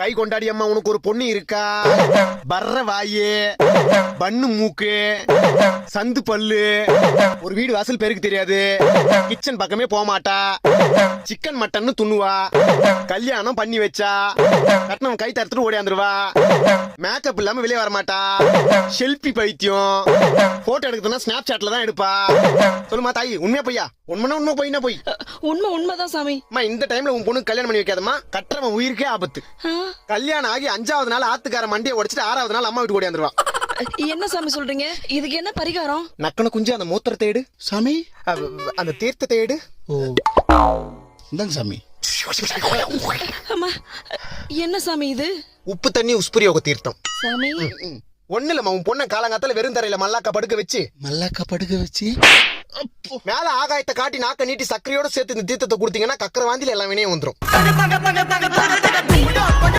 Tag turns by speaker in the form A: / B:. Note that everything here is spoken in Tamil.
A: கை கொண்டாடி அம்மா உனக்கு ஒரு பொண்ணு இருக்கா? பர்ற வாயு, பண்ணு மூக்கு, சந்து பல்லு, ஒரு வீடு வாசல் பேருக்கு தெரியாது, கிச்சன் பக்கமே போக மாட்டா, சிக்கன் மட்டன் துண்ணுவா, கல்யாணம் பண்ணி வச்சா கட்டணம் கை தரத்துட்டு ஓடியாந்துருவா, மேக்கப் இல்லாம வெளியே வர மாட்டா, செல்ஃபி பைத்தியம், போட்டோ எடுக்கிறதுனா ஸ்னாப் சாட்ல தான் எடுப்பா. சொல்லுமா தாயி, உண்மையா பொய்யா? உண்மை பொய்னா போய்.
B: உண்மைதான் சாமி.
A: அம்மா இந்த டைம்ல உன் பொண்ணு கல்யாணம் பண்ணி வைக்காதம்மா, கட்டுறவன் உயிருக்கே ஆபத்து. கல்யாணம் ஆகி 5வது நாள் ஆத்துக்கார மண்டியை உடைச்சிட்டு 6வது நாள் அம்மா வீட்டு ஓடியாந்துருவா.
B: என்ன சாமி சொல்றீங்க? இதுக்கு என்ன பரிகாரம்?
A: நக்கன குஞ்சு அந்த மூத்திரத்தை எடு
C: சாமி.
A: அந்த தீர்த்தத்தை எடு.
C: ஓ இந்தாங்க சாமி.
B: அம்மா என்ன சாமி இது?
A: உப்பு தண்ணி உஸ்புரியோக தீர்த்தம்.
B: சாமி
A: ஒண்ணு இல்லம்மா, உன் பொண்ணை காலங்காத்தால வெறும் தரையில மல்லாக்கா படுக்க வச்சு மேல ஆகாயத்தை காட்டி நாக்க நீட்டி சக்கரையோட சேர்த்து இந்த தீர்த்தத்தை கொடுத்தீங்கன்னா கக்கர வாந்தில எல்லாம் வினையும் வந்துரும்.